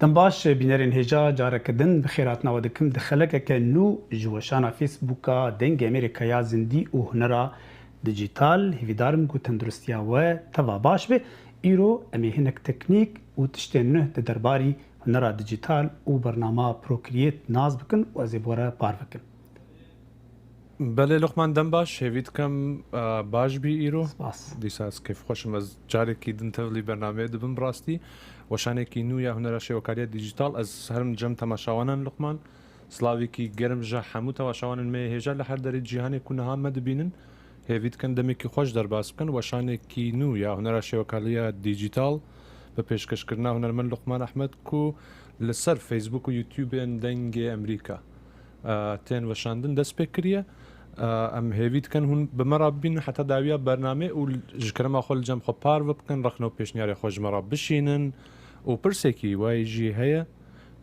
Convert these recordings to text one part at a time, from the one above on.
دنباش بینرین هجا جارکدن بخیرات نوادکم دخلک که نو جوشانا فیسبوکا دنگ امریکا زندی و هنرا دیجیتال هیویدارم کو تندرستیا و توا باش به ایرو امی هنک تکنیک و تشتنه درباری هنرا دیجیتال و برنامه پروکریت ناز بکن و از بورا پار بکن. بله لقمان دنباش هیوید کم باش بی ایرو سپاس دیساس کیف خوشم از جاری کی دن تولی برنامه دبم براستی وشانه کی نو یا هنر شوکاری دیجیتال از هرم جم تماشاوانن لقمان سلاوی کی گرم جا حمو تماشاوانن می هجا لحر داری جهانی کنه هم مدبینن هیوید کن دمی کی خوش در باس کن وشانه کی نو یا هنر شوکاری دیجیتال به پیشکش کردن هنرمند لقمان احمد کو لسر فیسبوک و یوتیوب دنگ امریکا تین وشاندن دست بکریه ام هیوید کن هون بمراب بین حتی داویا برنامه و جکرم آخول جم خو پار وبکن رخنو پیشنیاری خوش مراب بشینن و پرسکی وای جی هیا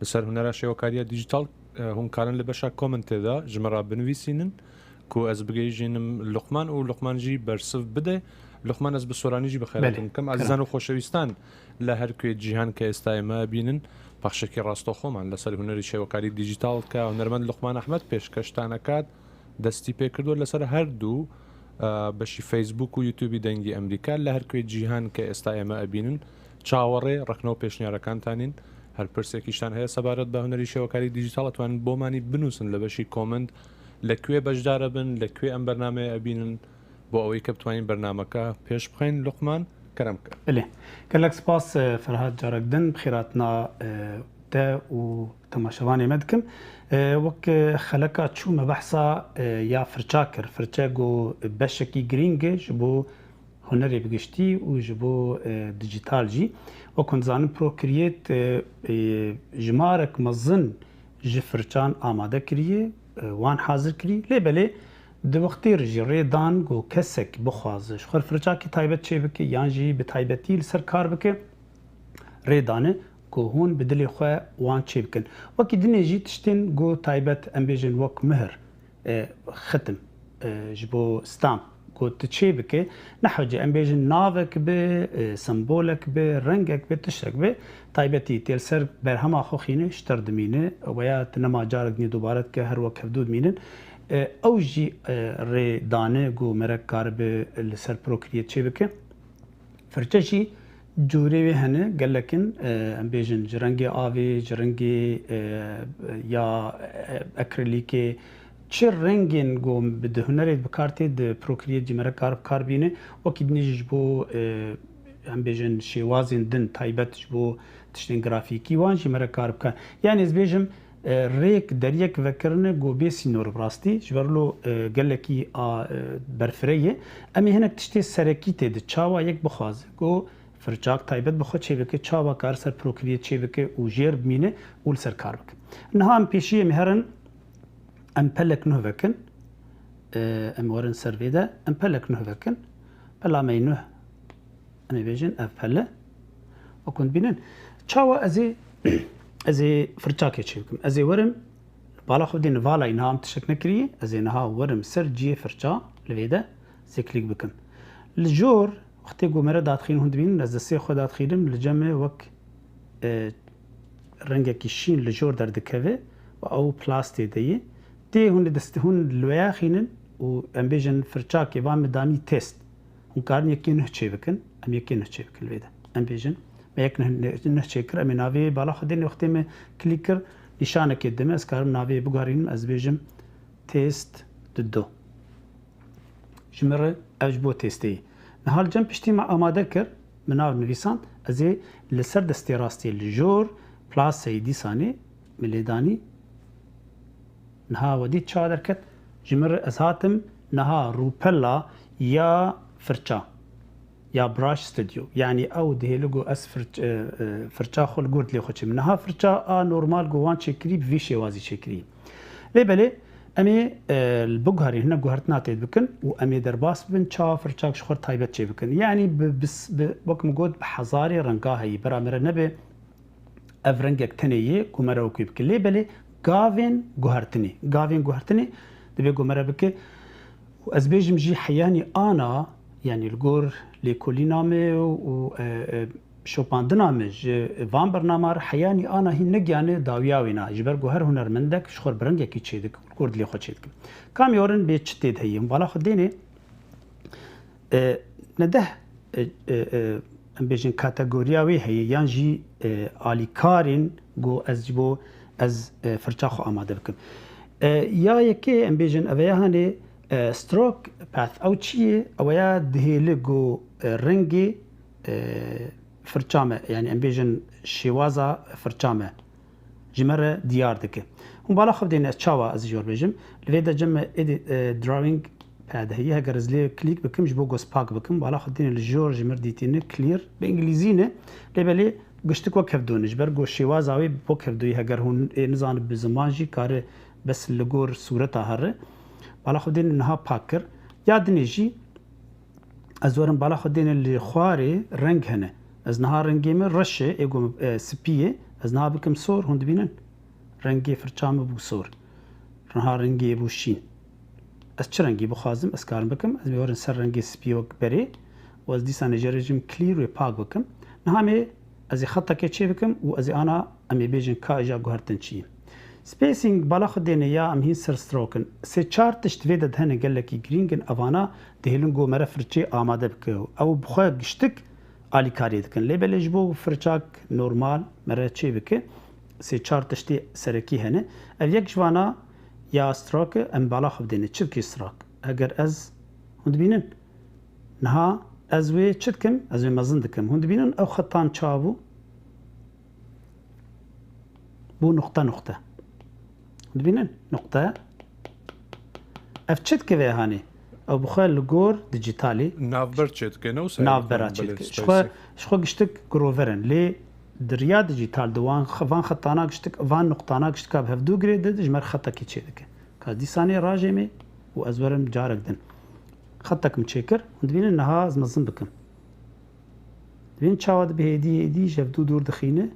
لسر هنر شوکاری دیجیتال هون کارن لبشا کومنت دا جمراب بنویسینن کو از بگی جینم لقمان و لقمان جی برصف بده لقمان از بسورانی جی بخیراتون کم عزیزان و خوشویستان لهر کوی جیهان که استایما بینن بخشکی راستو خومان لسر هنر شوکاری دیجیتال که هنرمند لقمان احمد پیشکشتانه کاد دستی پیکردو لسر هر دو بشی فیسبوک و یوتیوبی دنگی امریکا لهر کوی جیهان که استایما بینن چاوره رخنو پیشنیارکان تانین هر پرسێکیشتان هەیە سەبارەت بە هونەری شێوەکاری دیجیتال ئەتوانن بۆمانی بنووسن لە بەشی کۆمنت لەکوێ بەشدارە بن لەکوێ ئەم بەرنامەیە ئەبینن بۆ ئەوەی کە بتوانین بەرنامەکە پێش بخەین لقمان کەرەمکە بله گەلک سپاس فەرهاد جارەکدن بخیراتنا ده و تەماشەوانێ مەدکم وەک خەلەکە چوومە بەحسا یا فرچا کرد فرچە گۆ بەشێکی گرینگە ji بۆ هنرê bigiştî û ji bo dijital jî wekun zanin Procreate ji marek mezin ji firçan amade kiriye wan hazir kirî lêbelê di wextê jî rêdan got kesek bixwaze ji xwe firçakî taybet çê bike yan jî bi taybetî li ser kar bike rêdane got hûn bi dilê xwe wan çê bikin wekî dinê jî tiştên got taybet em bêjin wek mihir xitim ji bo stamp got çê bike nehwecî em bêjin navek be sembolek be rengek be tiştek be taybetî têl ser berhema xwe xîne ji ter dimîne weya tu nema carek nî dobaret ke her wek hevdû dimînin ew jî rêdane got merek karibe li ser Procreate çê bike firçe jî corê wê hene gelekin em bêjin ji rengê avê ji rengê ya akrîlîkê çi rengên got bi di hunerê bikar tê di Procreate jî merek kar bîne wekî dinê jî ji bo em bêjin şêwazên din taybet ji bo tiştên grafîkî wan jî merek kar bikin yani ez bêjim rêk deriyek vekirine got bê sînor bi rastî ji ber lo gelekî berfirê ye em ê hinek tiştê serekî tê di çawa yek bixwaze got firçak taybet bi xwe çê bike çawa kar ser Procreate çê bike û jêr bimîne û li ser kar bike niha em pêşiyê em herin em pelek nuh vekin em werin ser vê de em pelek nuh vekin pela me nuh em ê bêjin ev pele wekun bînin çawa ez ê firçakê çê bikim ez ê werim bala xwe dê nivalayê niha em tişek nekiriye ez ê niha werim ser ciyê firça li vê de zê klîk bikim li jor wextê got mere dadxîn hûn dibînin ez destê xwe dadxînim li cemê wek rengekî şîn li jor derdikeve û ew plastê de ye tê hûn li destê hûn li wê yaxînin û em bêjin firçakê van me danî test hûn karin yekê nuh çê bikin em yekê nuh çê bikin li vê de em bêjin me yek nuh çê kir em ê navê bala xwe dêne wextê me klîk kir nîşanekê dime ez karim navê bigarînim ez bêjim test du ji min re ev ji bo testê ye niha li cem piştî me amade kir min nav nivîsan ez ê li ser destê rastiyê li jor plaseyê dîsanê me lê danî niha wedî çawa derket ji min re ez hatim niha rûpella ya firça ya brush studio yani ew dihêle got ez firça xwe li gor dilê xwe çêbim niha firça a normal got wan çêkirî bi vî şêwazî çêkirî lêbelê em ê li biguherîn hinek guhertina tê bikin û em ê derbas bibin çawa firçak ji xwe taybet çê bikin yani wek min got bi hezarê renga heyî bira me re nebe ev rengek tenê ye ku me re wekî bike lêbelê gavên guhertinê divê got me re bike û ez bêjim jî heyanî ana yani li gor lêkolîna me û شوپاندنا مج وان برنامه حیانی آنا هی نگیانه داویاوینا جبر گوهر هنرمندک شخور برنگ کی چیدک کورد لی خود چیدک کام یورن به چتید هیم بالا خود دینه نده ام بیشن کاتگوریاوی هی یان جی آلیکارین گو از جبو از فرچاخو آماده بکن یا یکی ام بیشن اویا هنه ستروک پاث او چیه اویا دهیله گو رنگی فرچامه يعني ام بيجن شوازا فرچامه جمره ديار دكه هم بالا خب دين تشاوا از جور بيجم لفيدا جم ادي دراوينج هذا هي هجرز لي كليك بكم جبو جوس باك بكم بالا خب دين الجور جمر ديتين كلير بانجليزينه لبلي قشتك وكفدون جبر جو شوازاوي بو كفدوي هجر هون نزان بزمانجي كار بس اللجور صورتها هره بالا خب دين انها باكر يادني جي ازورم بالا خب دين اللي خواري رنگ هنه از نها رنگی من رشه ایگو سپیه از نها بکم سور هند بینن رنگی فرچام بو سور نها رنگی بو شین از چه رنگی بخوازم از کارم بکم از بیورن سر رنگی سپیه وک بری و از دیسان جرجم کلیر و پاک بکم نها می از خطا که چه بکم و از آنا امی بیجن کا اجا گوهرتن چیه سپیسینگ بالا خود دینه یا ام هین سر ستروکن سه چار تشت ویده دهنه گلکی گرینگن اوانا دهیلن گو مره فرچه آماده بکه او بخواه گشتک آلیکاری دکن لیبلش بو فرچاک نورمال مره چی بکه سه چار تشتی سرکی هنه او یک جوانا یا ستروک ام بالا خود دینه چد کی ستروک اگر از هند بینن نها از وی چد کم از وی مزن دکم هند بینن او خطام چاوو بو نقطه نقطه هند بینن نقطه اف چد که وی هانی او بخواه لگور دیجیتالی نافبر چید که نو سر نافبر چید که شخوا گشتک گروورن لی دریا دیجیتال دوان وان خطانا گشتک وان نقطانا گشتک به هفدو گرید جمر خطا کی چید که که دیسانی راجع می و ازورم جارک دن خطا کم چیکر هند بینن نها از مزن بکم بین چاواد به هدی جفدو دور دخینه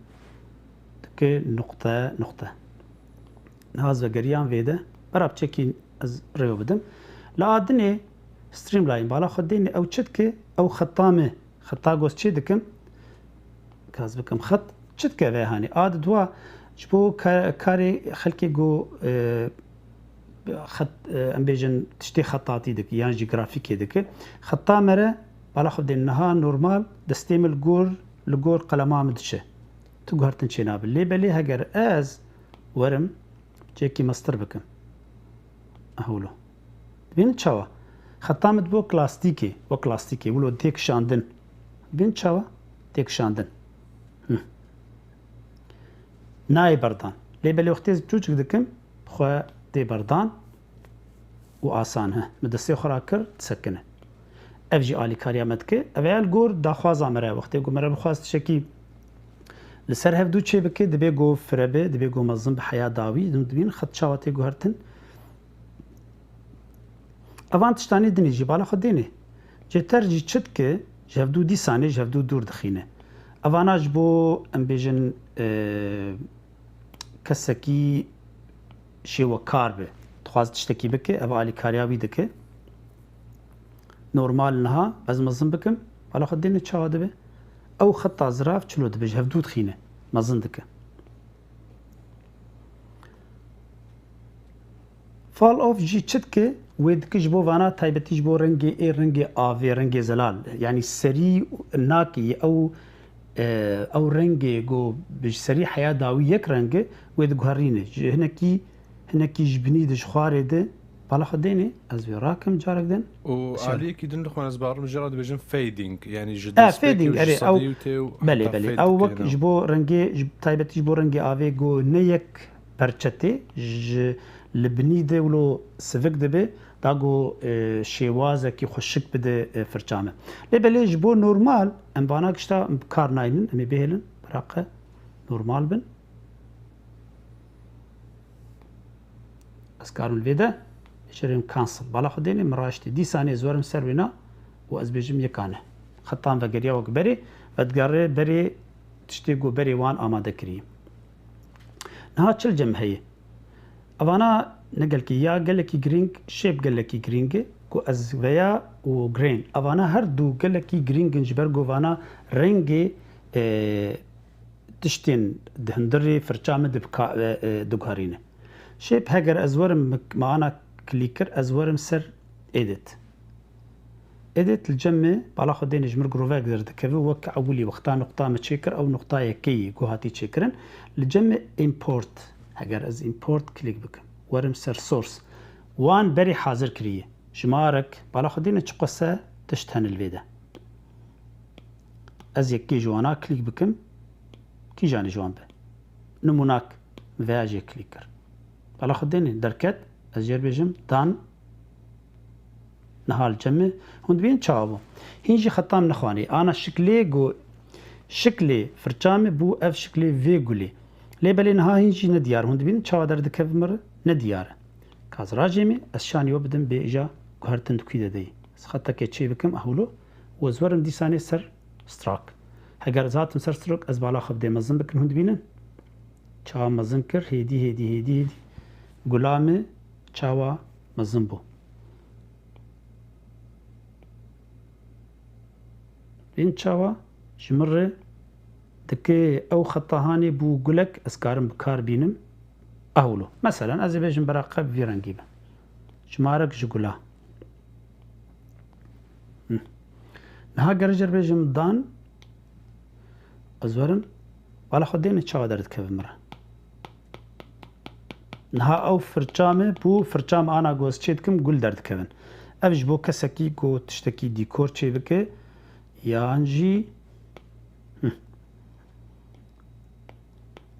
که نقطه نها از وگریان ویده براب چکی از ریو بدم لادنه ستریم لاین بالا خود دینه او چد که او خطا گوز چی دکم کاز بکم خط چد که وی هانی آد دوا جبو کاری خلکی گو خط ام بیجن تشتی خطاتی دک یان جغرافیکی دک خطا مره بالا خود دین نها نورمال دستیم لگور قلما مدشه تو گهرتن چی نابل لی بلی هگر از ورم چکی مستر بکم اهولو بین چاوا خطامت بو کلاستیکی ولو تک شاندن بین چاوا تک شاندن نای بردان لیبلی وقتی چوچک دکم خو دی بردان و آسان ها مدستی خورا کر تسکنه اف جی آلی کاریامت که اویل گور داخوازا مره وقتی گو مره بخواست شکی لسر هفدو چه بکه دبی گو فربه دبی گو مزن به حیا داوی دبین خط چاواتی گو هرتن اوان تشتانی دنی جی بالا خود دینه جتر جی چد که جهدو دی سانه جهدو دور دخینه اواناج بو ام بیجن کسکی شیوه کار به تخواست تشتکی بکه او آلی کاریاوی دکه نورمال نها از مزن بکم بالا خود دینه چاوا دبه او خطا زراف چلو دبه جهدو دخینه مزن دکه فال اوف جی چد که وید کش بو وانا تایبتیش بو رنگی آوی رنگی زلال یعنی سری ناکی او رنگی گو بج سری حیا داوی یک رنگی وید گوهرینه هنکی جبنی دش خواره ده بالا خود دینه از وی راکم جارک دن و عالی کی دن دخوان از بارم جراد بجن فیدینگ یعنی جدی فیدینگ اری او بله او وقت جبو رنگی تایبتیش بو رنگی آوی گو نه یک پرچته لبنی ده ولو سفک ده به داگو شیوازه کی خوشک بده فرچامه لبلیج بو نورمال ام بانا کشتا کار ناینن امی بهلن براقه نورمال بن از کارون ویده شریم کانسل بالا خودینی مراشتی دی ثانیه زورم سروینا و از بیجم یکانه خطان و گریا وک بری ودگاره بری تشتی گو بری وان آماده کریم نها چل جمعه اوانا نقل کی یا قال لك جرينج شيب قال لك جرينج كو ازويا و جرين اوانا هر دو قال لك جرينج جبر جوانا رنگي تشتين دهندري فرشامة دبكارينه شيب هاجر أزورم معنا كليكر أزورم سر إيديت الجمع بالا خدين جمر جروفا قدر دكفو وك أولي وقتا نقطة متشكر أو نقطة يكي جوهاتي تشكرن الجمع import هاجر از import كليك بكم ورم سر source وان بري حاضر كريه شمارك بالا خدين تشقصة تشتهن الفيدا از يكي جوانا كليك بكم كي جاني جوان به نموناك فياجي كليكر بالا خدين دركت از جر بيجم دان نهال جمع هون بين تشابو هنجي خطام نخواني انا شكلي فرچامي بو اف شكلي فيغولي ليبلي نها هنجي نديار هون بين تشاو در دكفمر نديار كاز راجمي الشان يوبدم بيجا غهرتن دكيده دي خطا كيتشي بكم اهولو وزورم دي ثاني سر ستراك هجر ذات سر ستروك از بالا خب دي مزن بكم هون بينن تشا مزن كر هيدي غلامي تشاوا مزن بو بين تشاوا جمره دكي او خطهاني بو قلك اسكارم بكار بينم اهولو مثلا از بيجم براقب فيرنجيبه شمارك جقولا نها جرجر بيجم دان ازورم ولا خدين تشاوا درت كيف مره نها او فرچامه بو فرچام انا گوز چيتكم گل درد كيفن افج بو كسكي گو تشتكي ديكور چي بكي يانجي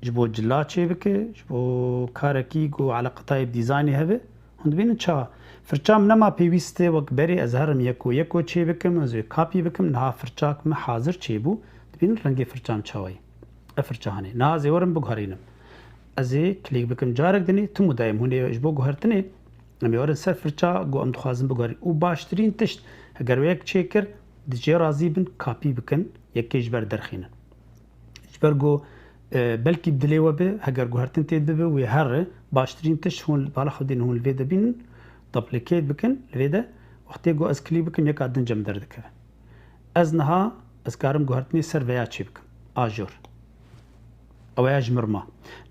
جبو جلا چه بکه جبو کارکی گو علاقتای دیزاینی هبه هند بین چا فرچام نما پیوسته وک بری از هرم یکو چه بکم از کاپی بکم نه فرچاک ما حاضر چه بو بین رنگ فرچام چاوی افرچانه نه زورم بگهرینم از کلیک بکم جارک دنی تو مدایم هونه جبو گهرتنه نمی ورن سر فرچا گو ام دخوازم بگهری او باشترین تشت اگر یک چه کر دیجی راضی بن کاپی بکن یکی جبر درخینن جبر گو بلكي بدلي وبه هجر جوهرتين تيد ببه ويهر باشترين تش هون بالا خدين هون الفيدا بين دبليكيت بكن الفيدا وقتي جو از كلي بكن يك عدن جم دردك از نها از كارم جوهرتني سر ويا تشي بكن اجور او يا جمرما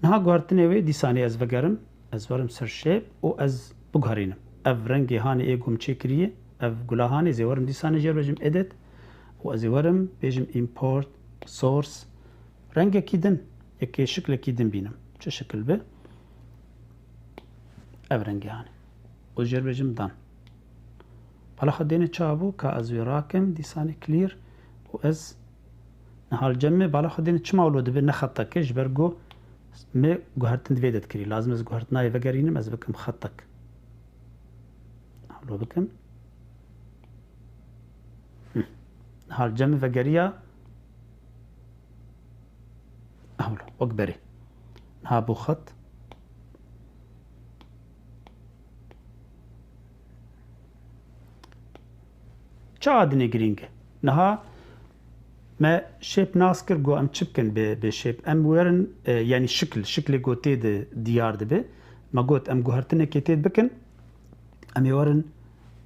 نها جوهرتني وي دي ثاني از وگرم از ورم سر شيب او از بغهرينم اف رنگي هاني اي گوم چي كريه اف گلاهاني زورم دي ثاني جر بجم اديت و از ورم بجم import source رنگ کیدن یکی شکل کیدن بینم چه شکل به او رنگی هانی و جر بجم دان بالا خدینه چابو که از ویراکم دیسانی کلیر و از نهال جمع بالا خدینه چما ولو دبه نخطا کش برگو می گوهرتن دویدت کری لازم از گوهرتنای وگرینم از بکم خطک لو بکم نهال جمع وگریا أهلا وقبري نها بو خط چادني جرينج نها ما شيب ناسكر جو ام تشبكن بشيب ام ويرن يعني شكل جو تيد ديار دبي ما قلت ام جوهرتنا كيتيد بكن ام يورن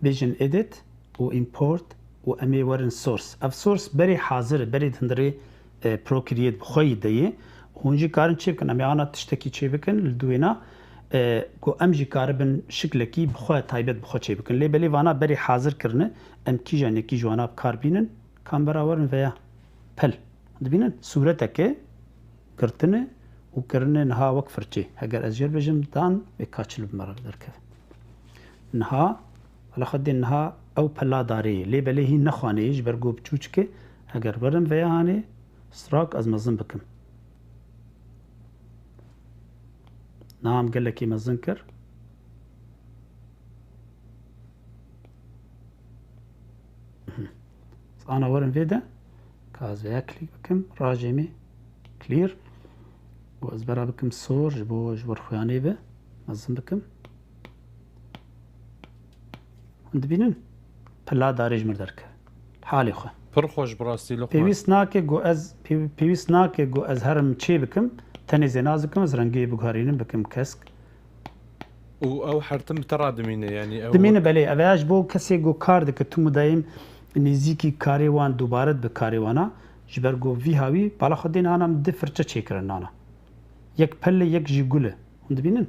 بيجن اديت و امبورت و ام يورن سورس اف سورس بري حاضر بري هندري پروکریت بخوی دیه هونجی کارن چه بکن امی آنا تشتکی چه بکن لدوینا کو ام جی کاربن شکلکی بخوی تایبت بخوی چه بکن لی بلی وانا بری حاضر کرنه ام کی جانی کی جوانا بکار بینن کام براورن ویا پل دبینن صورتکه کرتنه و کرنه نها وک فرچه اگر از جر بجم دان و کاچل بمرا درکه نها ولا خدی نها او پلا داری لی بلی هی نخوانه ایش برگو بچوچ که اگر برم ویا هانه ستراك از مزن بكم نعم قال لك مزن كر انا ورم فيدا كاز ويا كليك بكم راجمي كلير وازبرا بكم صور جبر خواني به مزن بكم هند بينن بلا دارج مردرك حالي خو پرخوش براستی لقمان پیویست ناکه گو از هرم چی بکم تنی زناز بکم از رنگی بگهارینم بکم کسک او حرتم ترى دمينه يعني او دمينه بله اویاش بو کسی گو کار دکه تو مدایم نزیکی کاری وان دوباره به کاری وانا جبرگو وی هاوی بالا خودین آنا مده فرچه چه کرن آنا یک پله یک جی گله هند بینن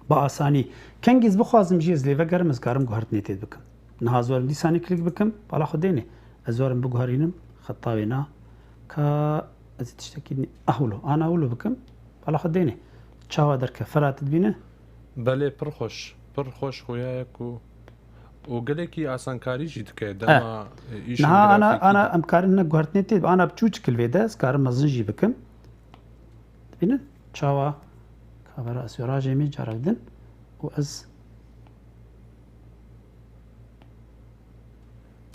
با آسانی کنگیز بخوازم جیز لیوه گرم از کارم گوهرت نیتید بکم نها زورم دی ثانی کلیک بکم بالا خودینه از زورم بگوهرینم خطاوی نا که از تشتکی اهولو آنا اهولو بکم بالا خودینه چاوا درکه فرات بینه بله پر خوش خویایک و گلکی آسانکاری جید که دما ایشون نه انا ام کارم نگوهرت نیتید انا بچوچ کلوی ده از کارم مزن جی بکم بینن چاوا کابرا اسیراجی می جارگدن و از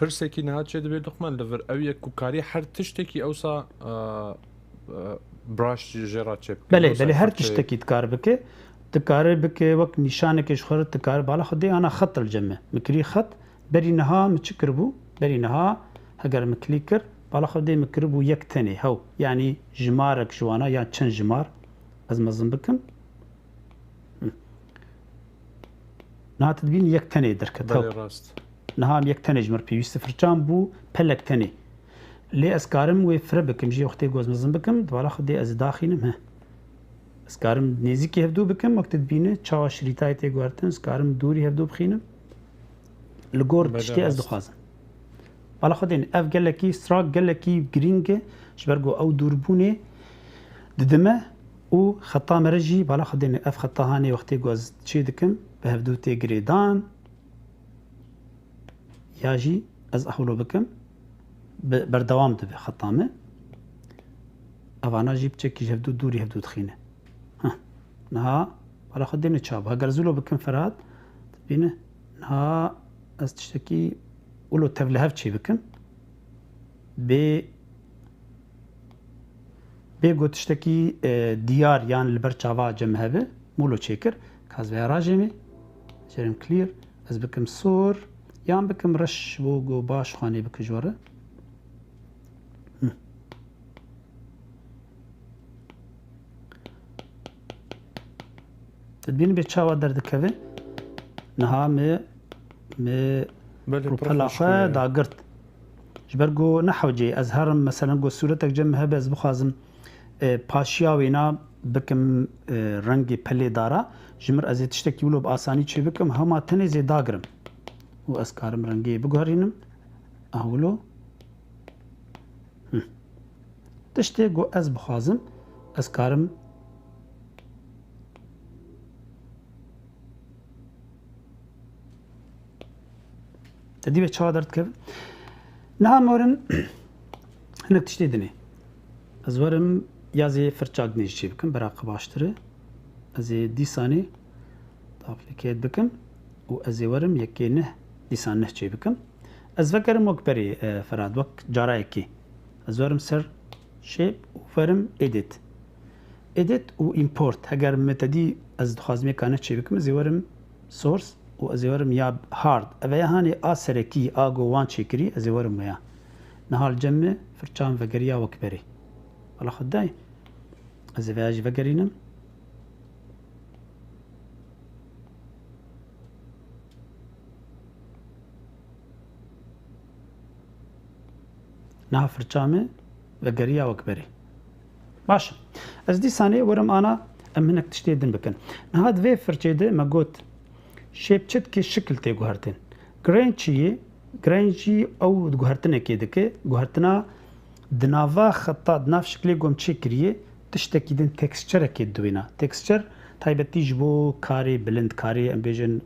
پرسێکی نهات چێ دەبێت دخمان لەڤەر ئەو یەک کوکاری هەر تشتێکی ئەوسا براش ژێرا چێ بله بله هەر تشتێکی دکار بکە دکارە بکە وەک نیشانێکیش خۆرت دکار بالا خودی ئانا خەت الجەمە مکری خەت بەری نەها مچ کردبوو بەری نەها هەگەر مکلی کرد بالا خودی مکردبوو یەک تەنێ هەو یعنی ژمارێک ژوانە یان چەند ژمار ئەز مەزن بکەم نهاتت بین یەک تەنێ دەرکەت هەو ڕاست نهام یک تنه جمر پیوسته فرچام بو پلک تنه لی اسکارم و فره بکم جی وقتی گوز مزن بکم دوالا خودی از داخینم ها اسکارم نزیکی هفدو بکم وقت بینه چاوا شریطای تی گوارتن اسکارم دوری هفدو بخینم لگور تشتی از دخوازم بالا خودین اف گلکی استراک گلکی گرینگه شبرگو او دوربونه ددمه و خطا مرجی بالا خودین اف خطا هانی وقتی گوز چی دکم به هفدو تی گریدان یاجی از احولو بکم بردوام دبه خطامه اوانا جیب چکی هفدو دوری هفدو دخینه نها بالا خود دینه چاب هگر زولو بکم فراد بینه نها از تشتکی اولو تفله هف چی بکم بگو تشتکی دیار یان لبر چاوا جمعه به مولو چیکر کاز بیا راجمه جرم کلیر از بکم سور یان بکم رش بو باش خانه بک جوره تدبین به چاوا درد کوه نها رو پلاخه داگرت جبرگو نحوجي ازهرم مثلا گو صورتك جمعه به از بخوازم پاشیاوینا بکم رنگی پلی دارا جمر از تشتکی ولو بآسانی چی بکم هما تنزی داگرم و از کارم رنگی بگوهرینم اولو تشتی گو از بخوازم از کارم تدی به چا درد که نه مورن هنک تشتی دنی از ورم یازی فرچاگ نیش چی بکم براق باشتره از دیسانی تاپلیکیت بکم و از ورم یکی نه دیسان نه چی بکم از فکرم وقت بری فراد وقت جارای کی از ورم سر شیپ و فرم edit و import اگر متدی از دخوازمی کانه چی بکم از ورم source و از ورم یا hard اوه هانی آسرکی آگو وان چی کری از ورم ویا نهال جمع فرچام فکریا وقت بری الله خدای از ویاجی فکرینم نه فرچامه و گریا و کبری باشه از دی ثانیه ورم آنا امنك تشتي دن بكن نهاد في فرچيده ما قوت شيب چت كي شكل تي گوهرتن گرینچی او گوهرتنه که دکه گوهرتنا دناوا خطا دناف شکلی گم چی کریه تشتکی دن تکسچر که دوینا تکسچر تایبتی جبو کاری بلند کاری ام بیجن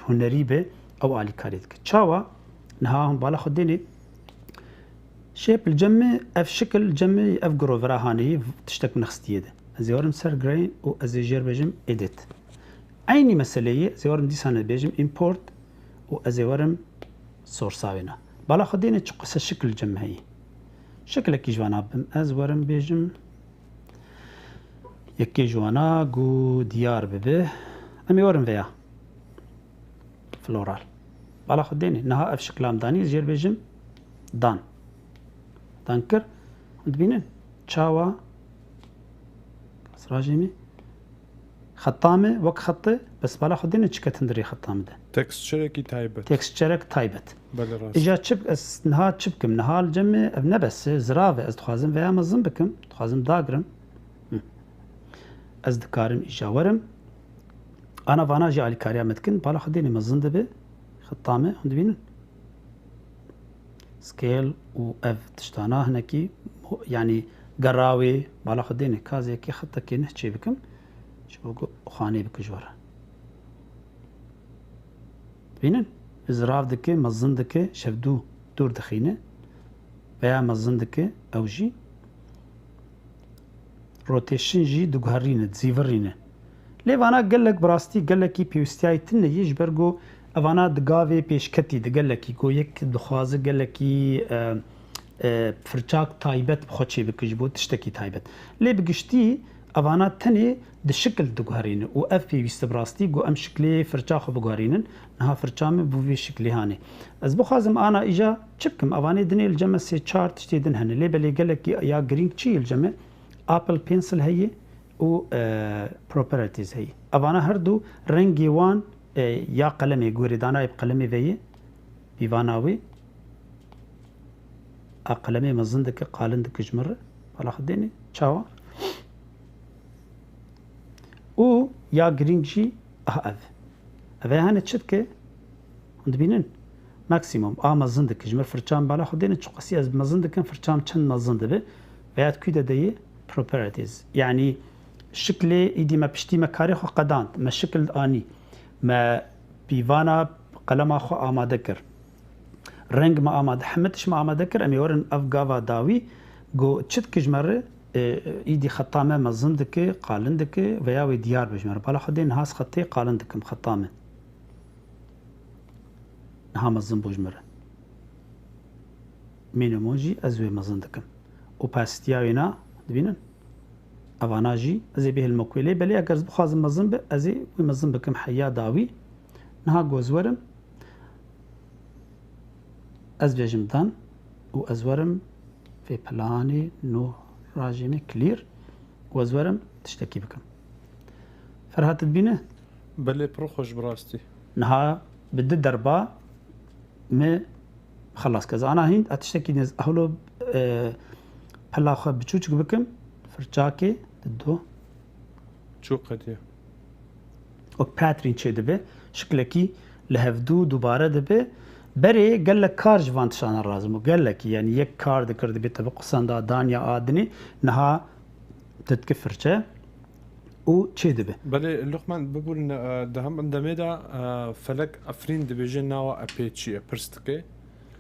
هنری به او عالی کاری دکه چاوا نها هم بالا خود دینی شيب الجمع اف شكل الجمع اف جروفرا هاني تشتك من خستيه ده زيورم سر جرين و ازيجر بيجم اديت عيني مسألة زيورم دي سنة بيجم import و ازيورم سورساوينا بالا خدينا تشقس الشكل الجمع هي شكل كي جوانا بم ازورم بيجم يكي جوانا جو ديار ببه امي ورم فيها فلورال بالا خدينا نها اف شكل داني زير بيجم دان دانكر دبینن چاوا سراجمی خطامه وك خطه بس بالا خدين تشكتندري خطامه ده تكستشركي تايبت تكستشرك تايبت بله راست اجا تشب اس نها تشبكم نها الجمع ابن بس زرافه از تخازم ويا مزن بكم تخازم داغرم از دكارم اجا ورم انا فانا جي على كاريا متكن بالا خديني مزن دبي خطامه هند بينن سكيل و اف تشتانا هناكي يعني قراوي بالا خديني كازي كي خطه كي نحكي بكم شبوكو خاني بك جوره بينن زراف دكي مزن دكي شفدو دور دخينه veya مزن دكي او جي روتيشن جي دوغهرينه تزيفرينه ليفانا قال لك براستي قال لك بيوستياي تن يجبرغو افانا دغافي بيشكتي قال لك كو يك دخواز قال لك فرچاك تايبت بخوتشي بكجبو تشتكي تايبت لي بقشتي افانا تني دشكل دغهرينه و اف بي استبراستي جو ام شكلي فرچاخو بغهرينن نها فرچام بو في شكلي هاني از بخازم انا اجا تشبكم افاني دني الجمع سي تشارت تشتيدن هن لي بلي قال لك يا جرين تشي الجمع ابل بنسل هي و بروبرتيز هي افانا هردو رنجي وان يا قلمي غوري دانا بقلمي في بيفاناوي اقلمي مزندك قالندك جمر على خديني تشاوا و يا جرينجي اف هاني تشتكي عند بينن ماكسيموم مزندك جمر فرچام بالا خديني تشقسي از مزندك فرچام چن مزند به ويات كيدا دي بروبرتيز يعني شكلي ايدي ما بشتي ما كاريخو قداند ما شكل اني ما بيفانا قلم اخو امادكر رنگ ما اماد حمدش ما امادكر امي ورن افغافا داوي جو تشت كجمره ايدي خطامه مزندك قالندك وياوي ديار بجمره بالا خدين هاس خطي قالندكم خطامه ها مزن بجمره مين موجي ازوي مزندكم وباستياوينا دبينن افاناجي ازي به المكويلي بلي اگر بخازم مزن به ازي ومزن بكم حيا داوي نها جوزورم از بيجمدان و ازورم في بلاني نو راجمي كلير وازورم تشتكي بكم فرهات تبينه بلي بروخوش براستي نها بدي دربا ما خلاص كذا انا هين اتشتكي نز اهلو بلا خو بچوچ بكم فرچاكي دو شو قديه او باترين چه دبه شكلكي لهفدو دوباره دبه بري قال لك كار جوانتشان الرازمو قال لك يعني يك كار ذكر دبي تبقى صندا دانيا ادني نها تتكفرچه و چه دبه بلي لقمان بقول دهم اندميدا فلك افرين دبيجن ناوا ابيتشي برستكي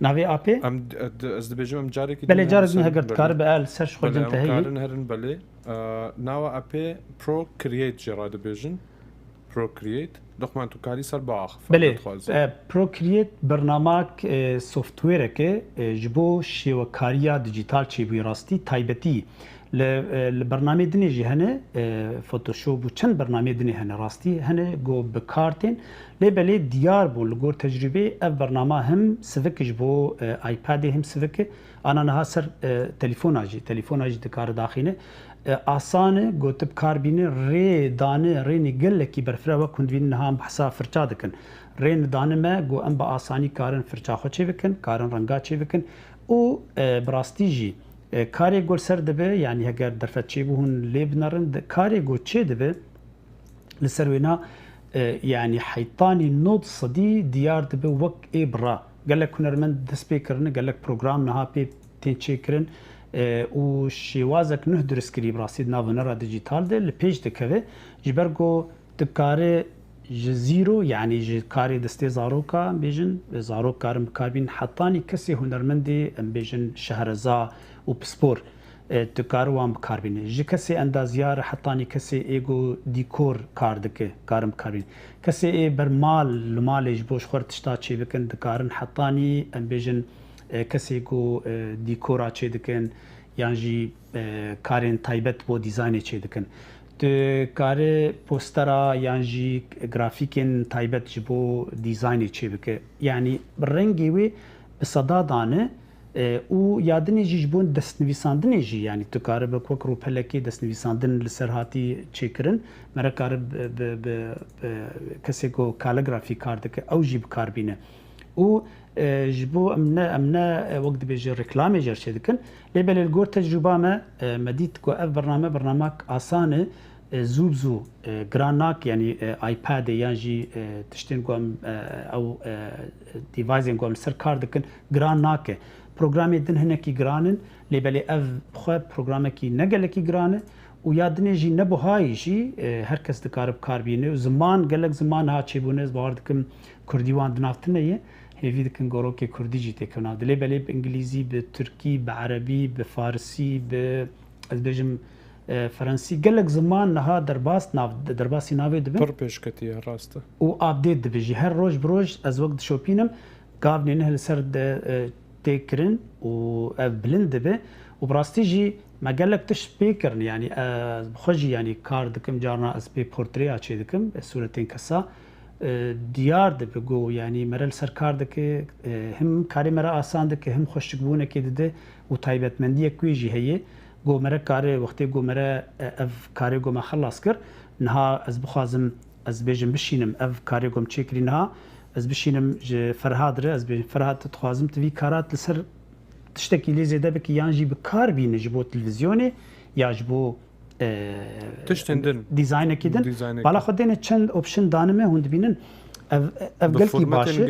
نافي ابي ام از دبيجن ام جاري بلي جارد نها قرد كار بقال سيرش خرج انت هي كارن هرن بلي ناوا ابي برو كرييت جرا دبيجن برو كرييت لقمان تو كاري سر باخ بلي برو كرييت برنامج سوفت وير كه جبو شيو كاريا ديجيتال چي بي راستي تايبتي البرنامج دني جي هنا فوتوشوب وچن برنامج دني هنا راستي هنا جو بكارتين لبلي ديار بو لغور تجربه اف برنامج هم سفك جبو ايباد هم سفك انا نهاسر تليفون اجي دكار داخله آسانه گوتب کار بینه ری دانه ری نگل کی برفره و کند بین نهام بحثا فرچا دکن ری دانه ما گو ام با آسانی کارن فرچا خو چه بکن کارن رنگا چه بکن او براستی جی کاری گل سر دبه یعنی اگر درفت چه بهون لیبنرن کاری گو چه دبه لسروینا يعني حيطاني نود صدي ديار دبه وك ابرا قال لك هنرمند دسبيكرن قال لك بروجرام نها بي تنشيكرن و شیوازک نه درست کری براسید ناونرا دیجیتال ده لپیج دکوه جبرگو دکاره جزیرو یعنی جکاری دسته زاروکا بیجن زاروک کارم کاربین حتانی کسی هنرمندی بیجن شهرزا و بسپور دکارو وام کاربین جی کسی اندازیار حتانی کسی ایگو دیکور کار دکه کارم کاربین کسی ای برمال لمالش بوش خورد تشتا چی بکن دکارن حتانی بیجن کسی کو دیکورا چه دکن یعنی کارن تایبت بو دیزاین چه دکن تو کار پوسترا یعنی گرافیکن تایبت جبو دیزاین چه بکه یعنی رنگی وی صدا دانه و یادنی جیش بون دست نویساندنی جی یعنی تو کار به کوک رو پلکی دست نویساندن لسر هاتی چیکرن مرا کار به کسی کو کالیگرافی کار دکه او جی بکار بینه و جبو امنا وقت بيجي ريكلامي جر شدكن لبل الجور تجربه ما مديت كو اف برنامج آسانه زوبزو جراناك يعني ايباد يعني تشتين قوم او ديفايسين قوم سر كاردكن جراناك برنامج دن هنا كي جرانن لبل اف خو برنامج كي نقل كي جرانه ويادني جي نبو هاي جي هركس دكارب كاربينه وزمان قالك زمان ها تشيبونز باردكم كرديوان دنافتنيه هيفيد كن جوروكي كردي جي تكنا دلي بلي بانجليزي بتركي بعربي بفارسي بأزبيجم فرنسي قالك زمان نها درباسي نافي دبن بربش كتير راسته و ابديت دبجي هر روج بروج از وقت شوبينم قابني نهل سرد تكرن و بلند به وبراستي جي ما قالك تش بيكرن يعني بخجي يعني كاردكم جارنا اس بي بورتري اتشي دكم صورتين كسا دیار بگو یعنی مرل سرکار دکه هم کاری مرا آسان دکه هم خوشگونه که دده و تایبەتمەندی کویجی هەیە گو مرا کاری وقتی گو مرا اف کاری گو ما خلاص کر نها از بخوازم از بیجم بشینم اف کاری گم چیکری نها از بشینم فرهاد ره از فرهاد تخوازم توی کارات لسر تشتکی لیزه بکی یانجی بکار بینه جبو تلویزیونی یا جبو تشتندن ديزاين كيدن بالا خدينا چند اوبشن دانمه هوند بينن افقلكي باشه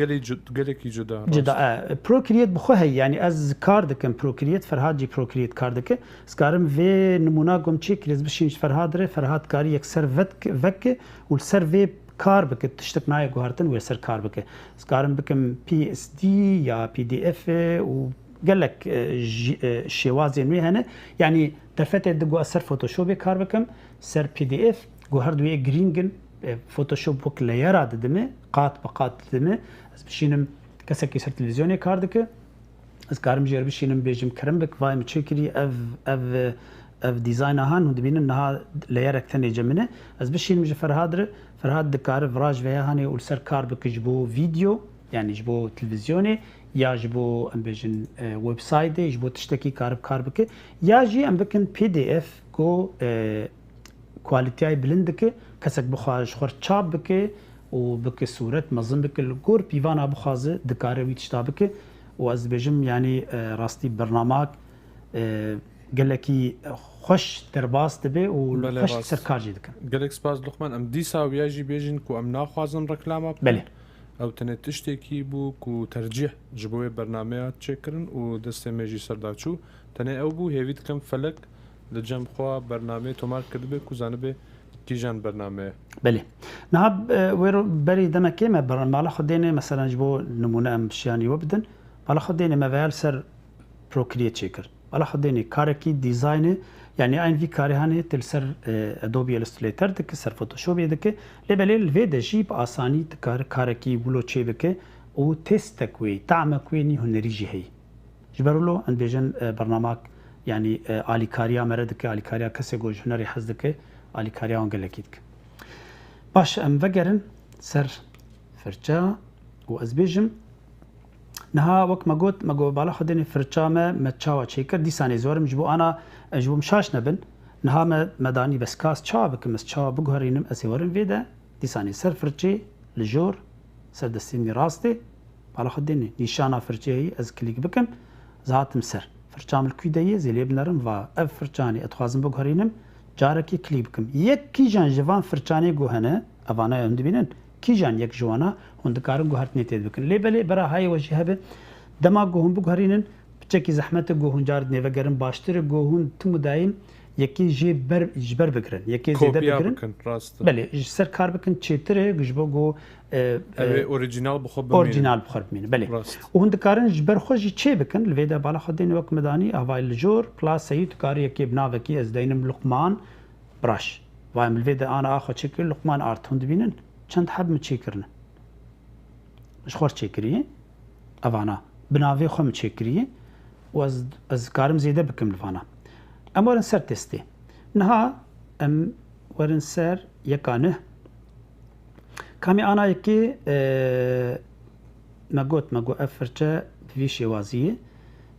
قالكي جدا بروكريت بخو هي يعني از كار دكم بروكريت فرهاد جي بروكريت كار دك سكارم في نمونا قوم تشيك لز بشينش فرهاد ره فرهاد كاري يكسر فك والسر في كار بك تشتك ناي غارتن ويسر كار بك سكارم بكم بي اس دي يا بي دي اف و قال لك شوازين وي هنا يعني دفت دغو اثر فوتوشوب كار بكم سر بي دي اف جو هاردوي جرينجن فوتوشوب وك لاير ددمه قات بقات ددمه از بشينم كسكي سر تلفزيوني كار دك از كارم جير بشينم بيجم كرم بك فايم تشيكري اف ديزاين هان هند بين انها لاير ثاني جمنه از بشينم جفر هادر فرهاد دكار فراج فيها هاني والسر كار بك جبو فيديو يعني جبو تلفزيوني یا جبو ام بيجن ويب سايت جبو تشتكي كار بك یا جي ام بكن بي دي اف كو كواليتي بلندك كسك بخواج خور چاب بك و بك صورت مزن بك الكور بيوانا بخواز دكاره ويتشتابك و از بيجم يعني راستي برنامج قالكي خوش درباس دبي و خوش سركار جدك قالك سباز لقمان ام ديسا وياجي بيجن كو ام ناخوازن ركلامه بله او تنه تشتكي بو كو ترجيح جبوه برنامجات تشكرن و دسته ميجي سرداچو تنه او بو هيفيد كم فلك لجم خوا برنامه تومار كدبه كو زانبه كيجان برنامه بله نهاب ويرو بري دمكي ما برنامج خدينه مثلا جبو نمونه ام شياني وبدن بالا خدينه ما فيال سر بروكريت تشيكر بالا خدينه كاركي ديزاين يعني اين في كاري هاني تلسر ادوبي الستريتر دك سر فوتوشوب دك لبلي الفيدا جيب اساني تكار كاركي بلو تشيبك او تستكوي تعمكوي ني هنريجي هي جبرلو ان بيجن برنامج يعني الي كاريا مردك الي كاريا كسي جو هنري حزدك الي كاريا انجلكيدك باش ام فجرن سر فرجا وازبيجم نها وقت ما قلت ما بالا خدني فرشامه ما تشاوا تشيكر دي ساني زورم جبو انا جبو مشاش نبن نها مداني بس كاس تشابك مس تشا بغهرينم اسيورم فيدا دي ساني سر فرشي لجور سر دستيني راستي بالا خدني نشانا فرشي از كليك بكم زاتم سر فرشام الكويديه زي بنرم و اف فرشاني اتخازم بغهرينم جاركي كليك بكم يك جان جوان فرشاني جو هنا افانا يندبينن كيجان يك جوانا هند كارن جوهرت نيتد بكن ليبلي برا هاي وجه هبه دما جوهم بغهرينن بچكي زحمت جوهن جارد نيفگرن باشتر جوهن تم دايم يكي جبر بكرن يكي زيده بكرن بله سر كار بكن چيتر گجبو جو اوريجينال بخوب اوريجينال بخرب مين بله وهند كارن جبر خوجي چي بكن الفيدا بالا خدين وك مداني هواي الجور بلاس سيد كار يكي بناوكي از دينم لقمان براش وايم الفيدا انا اخو شكل لقمان ارت هند بينن چند حب مچيكرن مش خور چيكري افانا بناوي خو مچيكري واز از كارم زيده بكم لفانا ام ورن سر تستي نها ام ورن سر يكانه كامي انا يكي ما قلت افرچه في شوازيه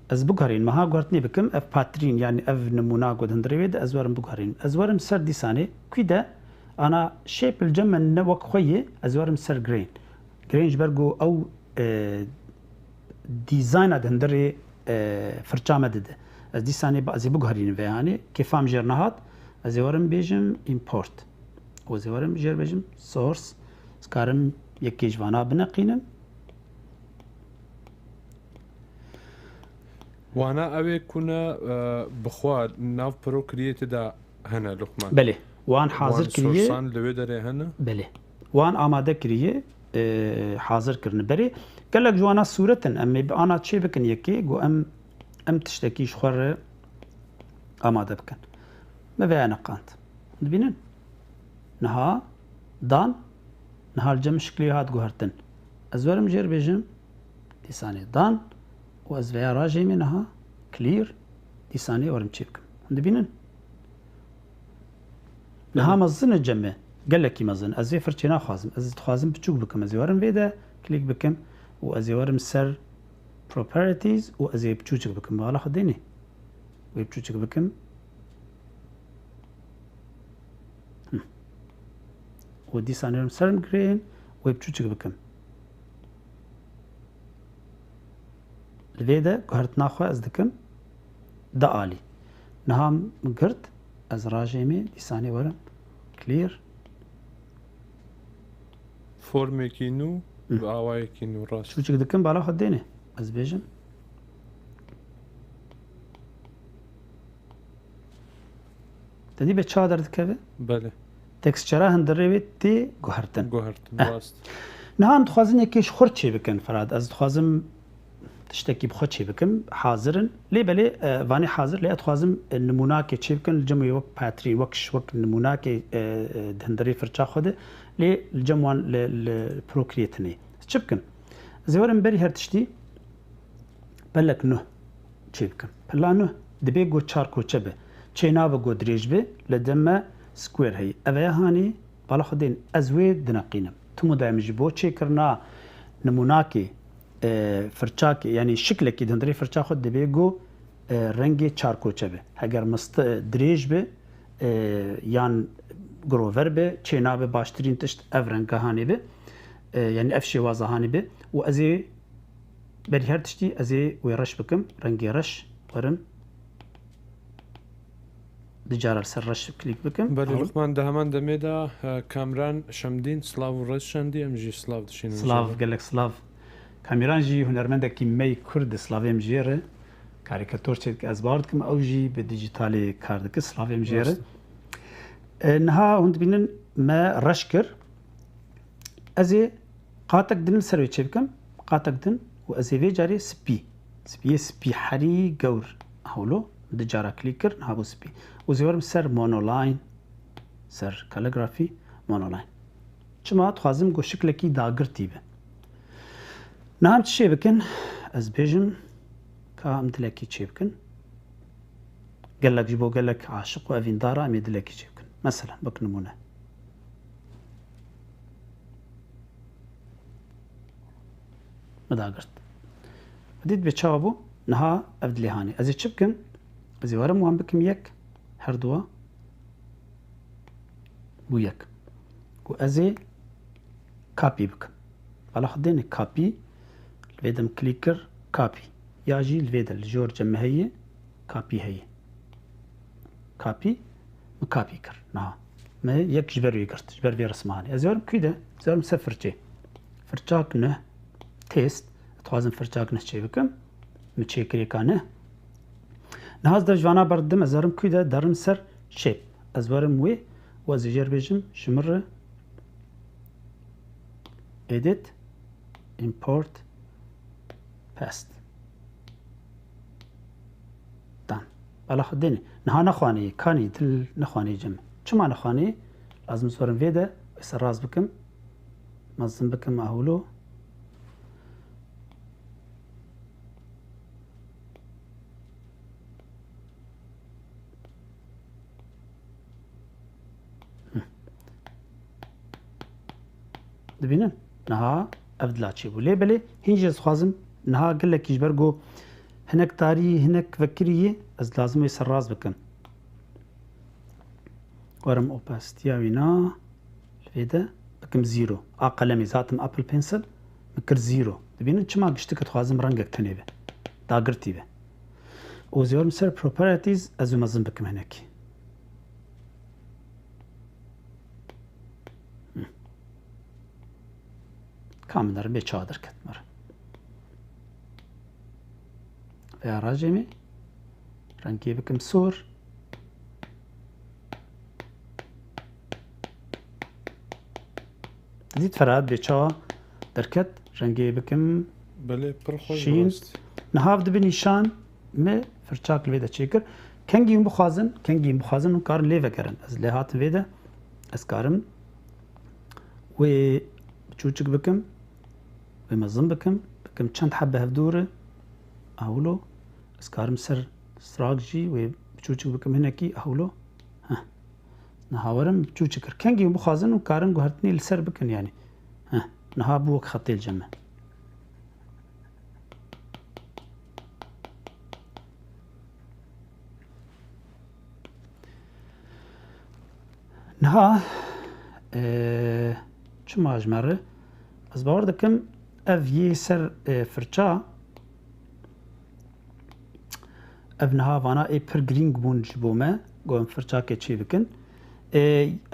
از بگهرین مها گرتنی بکم اف پاترین یعنی اف نمونه گود هندروید از ورم بگهرین از ورم سر دیسانه کیده انا شیپ الجمع نوک خویه از ورم سر گرین گرینج برگو او دیزاین هندری فرچه مدده از دیسانه بعضی بگهرین و یعنی که فهم جرنهات از ورم بیجم ایمپورت و از ورم جر بیجم سورس سکارم یکی جوانا بنقینم وانا اوی کنه بخواد ناو پروکریت دا هنه لقمان بله وان حاضر کریه سورسان لوی داره هنه بله وان آماده کریه حاضر کرنه بری گلک جوانا صورتن اما انا چه بکن یکی گو ام تشتکیش خور آماده بکن ما وی نقانت ببینن نها دان نها الجم شکلی هات گوهرتن از ورم جر بیجم دی ثانیه دان و از ویا راجعی منها کلیر دی ثانیه ورم چی بکن ببینن نها مزن الجمع قال لك مزن ازي فرتشينا خازم از خازم بتشوك بكم ازي ورم فيدا كليك بكم وازي ورم سر properties وازي بتشوك بكم بالا خديني ويبتشوك بكم ودي سانيرم سرم جرين ويبتشوك بكم الفيدا قهرت ناخوا از دكم دا آلي نهام قرت از راجيمي دي ثاني ورم كلير فرمی کینو و آوای کینو راست شو چک دکم بالا خود دینه از بیجم تدی به چه درد که بله تکسچرا هندره وی تی گوهرتن گوهرتن راست نه هم تخوازن یکیش خورد چی بکن فراد از تخوازم تشتكي بخد شي بكم حاضرن لي بلي واني حاضر لي اتخوازم النمونه كي تشي بكن الجمع وك باتري وكش وك النمونه كي دهندري فرچا خده لي الجموان البروكريتني تشبكن زورن بري هر تشتي بلك نو تشي بكم بلا نو دبي جو چاركو چبه چينا بگو دريج به لدما سكوير هي اويا هاني بالا خدين ازوي دنقينم تمو دايمج بو تشي كرنا نموناكي فرچاك يعني شكلك دندري فرچا خود دبي جو رنگي چاركو چبه اگر مست دريج به يان گروور به چينا به باشترين تشت اف رنگه هاني به يعني اف شوازه هاني به و ازي بري هر تشتي ازي ويرش بكم رنگي رش ورم دجار سر رش كليك بكم بله لقمان ده همان دمه دا کامران شمدین سلاو و رز شندی ام جی سلاو دشین سلاف قال لك سلاف كاميران جي هنرمندا كيمي كرد سلافيم جيره كاريكاتور تشيك از باردكم او جي بديجيتالي كاردك سلافيم جيره انها هند بينن ما رشكر ازي قاتك دن سروي تشيبكم قاتك دن وازي في جاري سبي حري قور هولو دجارا كليكر هابو سبي وزيورم سر مونولاين سر كاليغرافي مونولاين چما تخوازم گو شكلكي داگر تيبه نعم تشي بكن از بيجم كام دلكي تشي بكن قال لك جيبو قال لك عاشق وافين دارا امي دلكي تشي بكن مثلا بك نمونه مداقرت بديت بتشابو نها ابدلي هاني ازي تشي بكن ازي ورم وان بكم يك هردوا بو يك وازي كابي بكم على خديني كابي الفيدم كليكر كابي ياجي الفيدا الجور جمع هي كابي هي كابي مكابي كر نها ما يك جبر يقرت جبر في رسماني ازورم كده زورم سفرتي فرچاك نه تيست توازن فرچاك نه چي بكم مچي كريكانه نهاز در جوانا بردم ازورم كده درم سر شيب ازورم وي وازجر بيجم شمر edit import paste done بالا خديني نها نخواني كاني تل نخواني جمع شما نخواني لازم صورن فيدا بس الراس بكم منظم بكم اهولو دبينن نها افدلاتشي بولي بلي هنجز خوازم نها قال لك يجبرغو هناك تاري هناك فكرية از لازم يسر راز بكم ورم اوباستيا وينا الفيدا بكم زيرو قلمي ذاتم ابل بنسل مكر زيرو دبين چما گشتك تخوازم رنگك تنيبه داگرتي به وزيور مسر properties ازو مزن بكم هناك كامل به چادر كتمر veya rajemi rengi بكم سور ديت فراد بيچا دركت رنگي بكم بله پرخوش شين نهاف دبي نشان ما فرچاك لويدا چيكر كنگي بخازن وكار ليفا كرن از لهات ويدا اسكارم و بچوچك بكم ومزن بكم چند حبه هفدوره اولو اسكارم سر استراكجي و بچوچك بكم هناكي اولو ها نهاورم بچوچكر كنگي بخازن وكارم گهرتني لسر بكن يعني ها نها بوك خطي الجمع نها چما اجمره از باور دکم اف یه سر فرچا اف نها وانا ای پر گرینگ بون جبومه گوم فرچا که چی بکن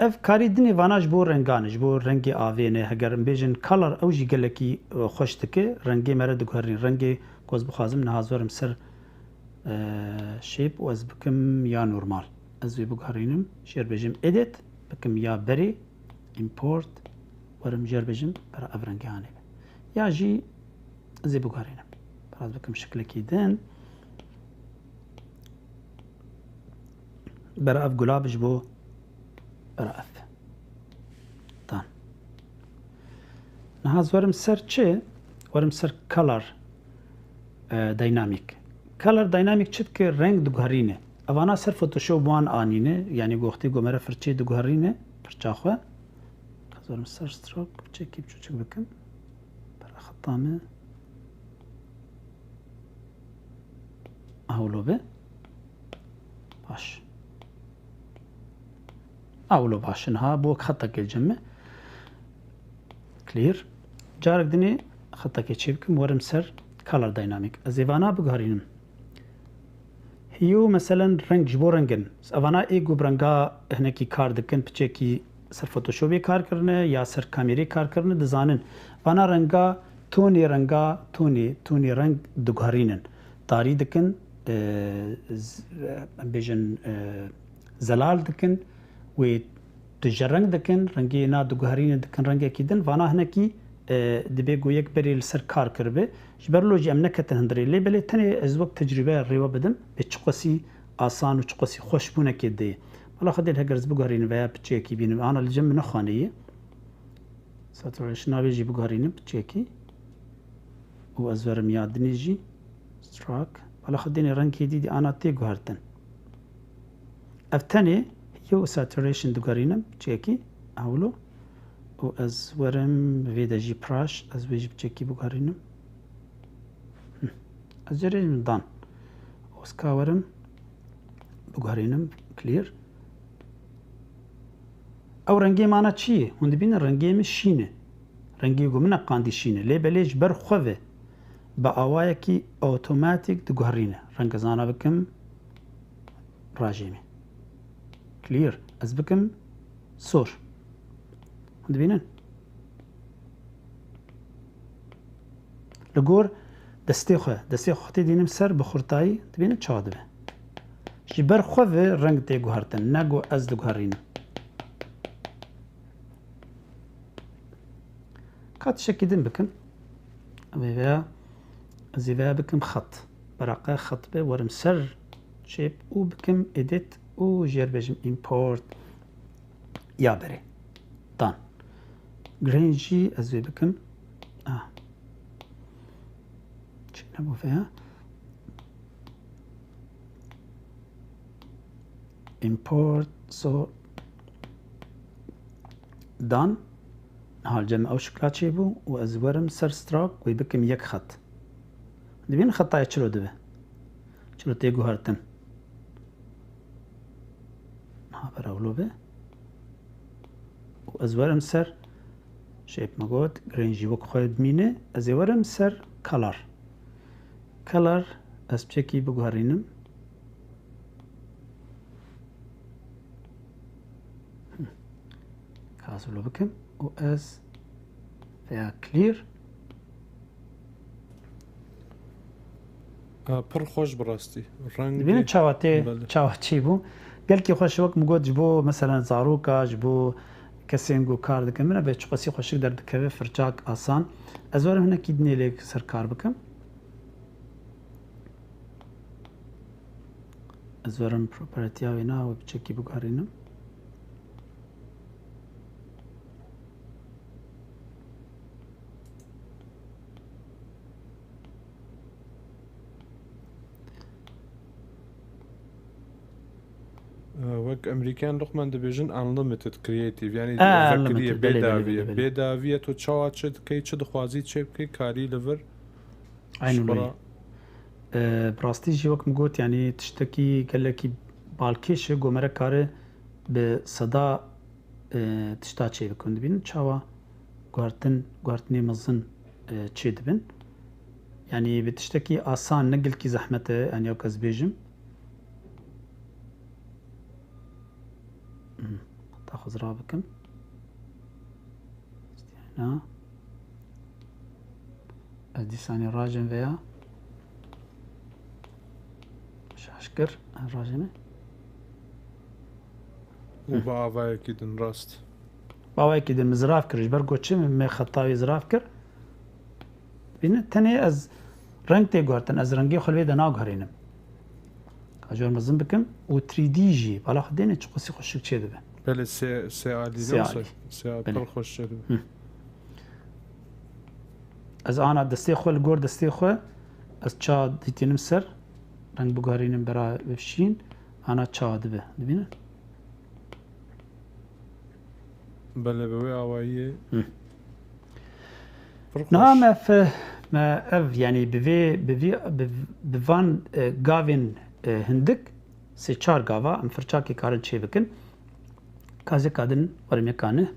اف کاری دنی وانا جبو رنگانه جبو رنگی آوینه هگرم بیجن کلر او جی گلکی خوش تکه رنگی مره دگوهرین رنگی گوز بخوازم نها زورم سر شیپ و از بکم یا نورمال از وی بگوهرینم شیر بیجم edit بكم يا بري import ورم جر بجم برا افرنجي هاني يا جي زي بقارينا براز بكم شكل كيدن برا اف قلاب جبو برا اف طان نهاز ورم سر چه ورم سر color دايناميك color دايناميك چت که رنگ دقارينه اوانا سر فوتوشوب وان آنینه یعنی گوختی گومره فرچه دو گهرینه فرچه خواه خزارم سر ستروک بچه بچوچک بکن برا خطامه اولو به باش اولو باشنها بوك خطك الجمع كلير جارك دني خطك چه بكم ورم سر color dynamic از ایوانا بگهرینم هيو مثلا رنگ جبو رنگن اوانا ايگو برنگا هنکی کار دکن پچه کی سر فوتوشوبی کار کرنه یا سر کامیری کار کرنه دزانن وانا رنگا تونی رنگ دگهرینن تاری دکن بیجن زلال دکن و دجرنگ دکن رنگی نا دگهرین دکن رنگی کیدن وانا هنکی دبی گویک بری لسر کار کربه جبرلو جی ام نکتن هندری لی بلی تنی از وقت تجربه ریوا بدم به چقسی آسان و چقسی خوش بونه که دی والا خدیل هگرز بگارین ویا بچه کی بینم آنا لجم نخوانیه ساتورشن آبی جی بگارینم بچه کی و از ورم یادنی جی ستراک والا خدینی رنگی دیدی آنا تی گوهرتن افتنی یو ساتورشن دگارینم بچه کی اولو و از ورم ویدا جی پراش از ویجی بچه کی بگارینم از جریم دان اسکا ورم بگارینم کلیر او رنگی مانا چیه؟ هون دبین رنگی می شینه رنگی گو من قاندی شینه لی بلیج بر خواه با آوائه کی اوتوماتیک دگارینه رنگ زانا بکم راجیمی کلیر از بکم سور هون دبینن لگور دستی خواه دینم سر بخورتایی دبینه چاده به جی بر خواه رنگ تی گوهرتن نگو از دگارینه كات شكيدن بكم أبيها زيها بكم خط برقة خط به ورم سر شيب و بكم إديت و جير بجم إمبورت يا بري دان جرينجي أزوي بكم شي نبو فيها إمبورت so done حال جمع او شکلات چی بو و از ورم سر ستراک و بکم یک خط دبین خطای چلو دبه چلو تيجو هرتن ها براولو به و ازورم سر شيب مقود جرينجي وك خويد مينه ازورم سر color از بچکی بگوهرینم کازولو بکم و از فيها clear پر خوش براستی رنگ ببینید چاواتی بو گلکی خوش وقت مگود جبو مثلا زاروکا جبو کسینگو کار دکم من به چقسی خوشک در دکوه فرچاک آسان از ورم هنه کیدنی لیک سر کار بکم از ورم پروپرتی ها اینا و بچکی بگارینم وەک ئەمریکان لقمان دەبێژن unlimited creative ینی unlimited بێداویە تۆ چاوا چ دکەی چ دەخوازی چێ بکەی کاری لەڤەر براستیژی وەکم گوت ینی تشتێکی گەلێکی باڵکێشە گۆمەرە کارە بە سەدا تشتا چێ بکەن دەبین چاوا گواردنی مەزن چێ دەبن ینی بە تشتێکی ئاسان نەگەلکی زەحمەتە ئەنیا کەس بێژم تاخذ رابكم هنا ادي ثاني راجن فيها مش اشكر الراجنه وباوای کدن راست باوای کدن مزراف کرج برگو چه می خطاوی زراف کر بینه تنه از رنگ تی گورتن از رنگی خلوی دنا گهرینم کاجور مزن بکم و 3D جی بالا خدینه چقسی خوشک چه دبه بله سه عالی پر خوش شده از آن دستی خو لگور دستی خو از چا دیتینم سر رنگ بگارینم برای بفشین آنا چا دبه دبینه بله بوی آواییه نه ما اف يعني بفان گاوین هندک سه چار گاوا ام فرچاکی کارن چه بکن کازی کادن ورم یکانه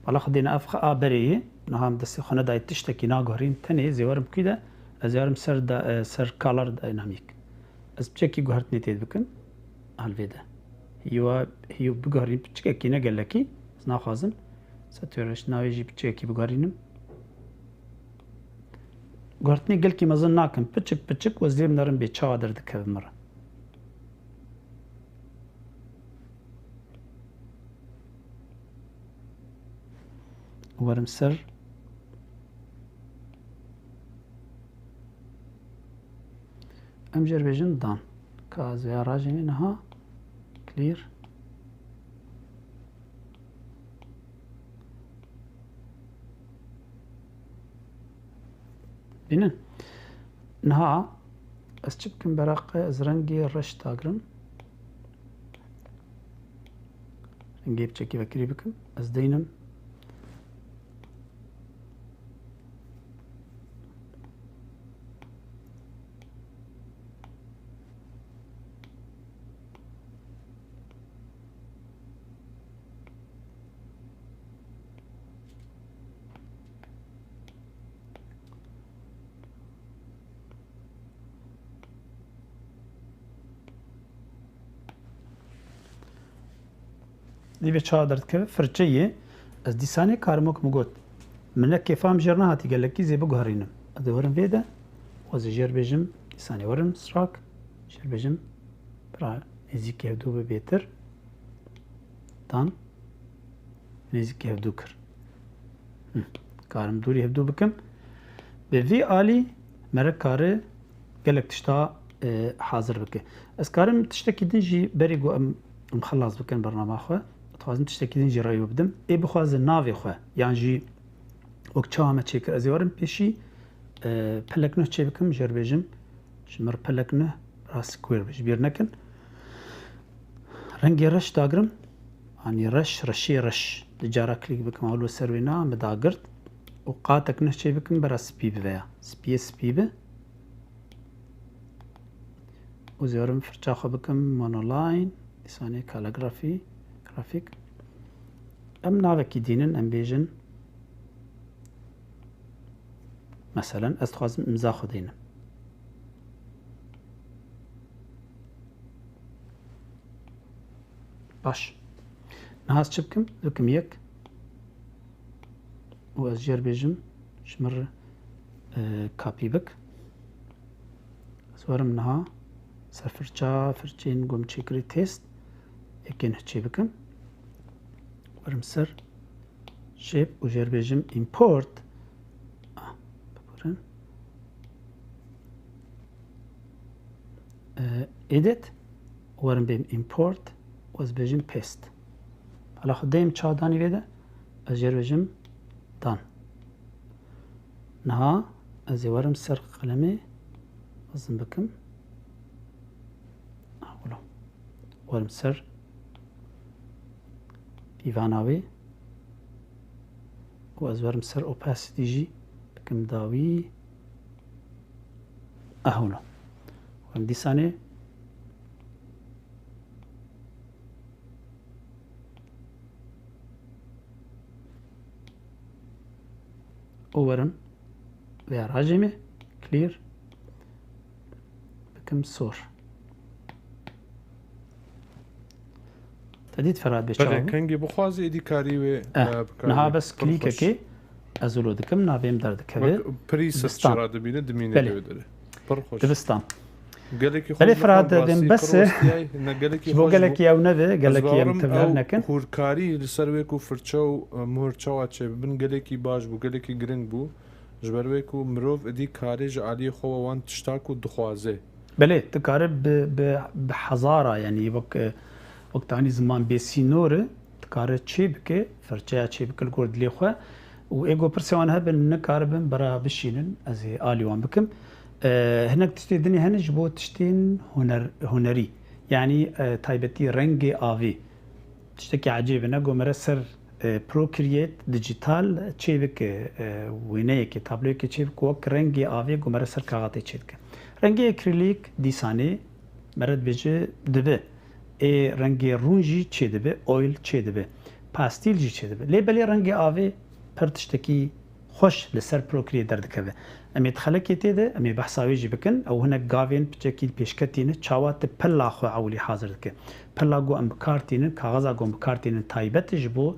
بالا خدینا اف خابری نهم دستی خانه دای تشتکی ناگارین تنی زیورم کیده از یارم سر کالر داینامیک از بچکی گوهرت نیتید بکن هالویده هیو بگارین بچکی نگلکی از ناخوازم ستورش ناویجی بچکی بگارینم گوهرتنی گلکی مزن ناکم پچک وزلیم نرم به چاوا درد که بمره ورم سر ام جربيجن دان كازي راجني نها كلير بينن نها اسچبكن براقه از رنگي رش تاگرم رنگي بچكي بكري بكم از دينم دی به چا درد که فرچه‌یه از دیسانه کارمک مگوت منه کفام جرنا هاتی گلکی زیبا گهرینم از ورم ویده و از جر بجم دیسانه ورم سراک جر بجم برای نزدیک هفدو به بهتر دان نزدیک هفدو کر کارم دوری هفدو بکم به وی آلی مره کاره گلک تشتا حاضر بکه از کارم تشتا کدین جی بری گو ام خلاص بکن برنامه خواه خوازم تشتكي جي رايو بدم اي بخواز نافي خو يعني جي وقت شامه تشيكر ازيورم بيشي بلكنه تشي بكم جربيجم شمر بلكنه راس كوير بيش بيرنكن رنگي رش داغرم يعني رشي رش دجارة كليك بكم اولو سروينا مداغرت وقاتك نه تشي بكم برا سبيب فيا سبيبه وزيورم فرچا خو بكم مونولاين لساني كاليغرافي جرافيك ام ناوكي دينن ام بيجن مثلا استخواز امزا خو دينم باش نهاز چبكم بكم يك وازجير بيجم شمر كابي بك زورم نها سر فرچين قوم چيكري تيست يكين هچي بكم ورم سر شيب وجير بيجم import ببورن edit ورم بيم import واز بيجم paste هلا خديم چا داني بيدا اجير بيجم دان نها ازي ورم سر قلمي ازم بكم اولو ورم سر بيفاناوي واز ورم سر opacity جي بكم داوي اهولو ورم دي ثانية ورم ويا راجمة كلير بكم صور تديد فراد بيشاو كنجي بخوازي ايدي كاريوي نها بس كليكا كي ازولو دكم نابيم دار دكبه بريست شراد بينا دمينه دويدره برخوش دبستان قالك بلي فراد بين بس بو قالك يا ونبه قالك يا متبلنكن هوركاري لسرويكو فرچو مهرچو اچ بن قالك باش بو قالك جرين بو جبرويكو مروف ادي كارج علي خو وان تشتاكو دخوازه بلي تقارب بحضاره يعني وقت اني زمان بسينور تقارب تشيبكه فرچا تشيبك الجورد لي خو وايجو برسوان هبن نقاربن برا بشينن ازي اليوان بكم هناك تشتي دنيا هنج بو تشتين هنري يعني تايبتي رنجي آفي تشتكي عجيب نقو مرسر بروكريات ديجيتال تشيبك وينيك تابلوك تشيبك وك رنجي آفي قو مرسر كاغاتي تشيبك رنجي اكريليك ديساني مرد بيجي دبي اي رنجي رونجي تشي دبي اويل تشي دبي باستيل جي تشي دبي لي بلي رنجي آفي پر تشتكي خوش لسر بروكري دردكبه امي تخلكي تيده امي بحثاوي جي بكن او هنا غافين بتشكيل بيشكتين چاوات پلا خو اولي حاضر دك پلا گو ام كارتين كاغذا گو كارتين تايبت جبو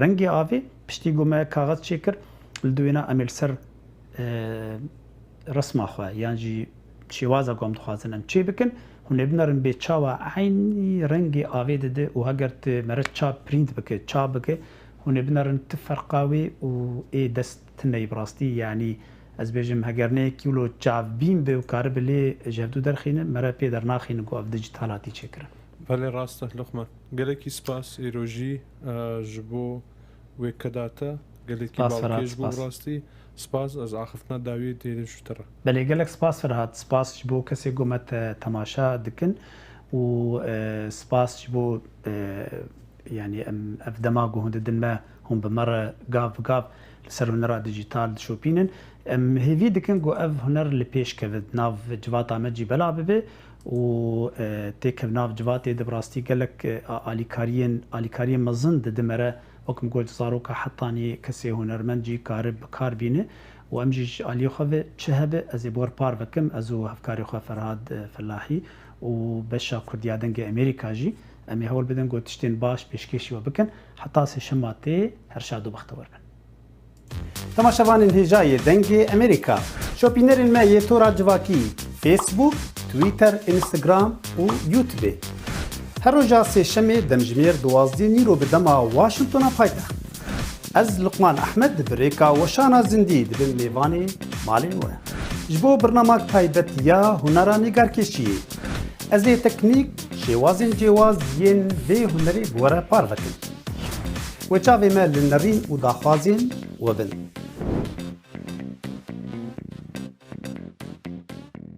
رنگي آوي پشتي گو ما كاغذ چيكر لدوينا امي سر رسم خو يعني جي شيوازا گوم تخازن ام چي بكن هن بنرن بي چاوا عيني رنگي آوي دده و هگرت مرد چا برينت بك چا بك هن بنرن تفرقاوي و اي دست تني براستي يعني از بيجم هگرنه كيلو جاف بين به وكارب لي جفدو درخين مرا بي درناخين گو اف ديجيتالاتي چكر بله راسته لقمه گلکی سپاس ایروژی جبو وکداتا گلکی باوکیش بو راستی سپاس از آخفتنا داوی دیدن شتره بله گلک سپاس فرهاد سپاس جبو کسی گومت تماشا دکن و سپاس جبو يعني اف دماغو هند دن ما هم بمره قاف لسر هنرا ديجيتال شوبينن هيفي دكن جو اف هنر لبيش كفد ناف جواتا مجي بلا ببي و تيك ناف جواتي دبراستي قالك اليكاريين مزن دمره وكم قلت صاروكا حطاني كسي هنرمنجي كارب كاربينه وامجي اليو خذ شهبه از بور بار بكم ازو افكاري خو فرهاد فلاحي وبشا كرديا دنج امريكا جي امي هول بدن قلت تشتين باش بيشكيشي وبكن حتى سي شماتي هرشادو بختور تماشاوان الهجاية دنجي أمريكا شوبينر الماء تورا جواكي فيسبوك تويتر انستغرام و يوتيوب هر رجا سي شمي دمجمير دوازدي نيرو بدما واشنطن بايتا از لقمان أحمد بريكا وشانا زندي دبن ميواني مالين ويا جبو برنامج تايبت يا هنرا نيگار كيشي ازي تكنيك شوازن جواز ين في هنري بورا بارفكن وچاوي مال للنرين وداخوازين وبن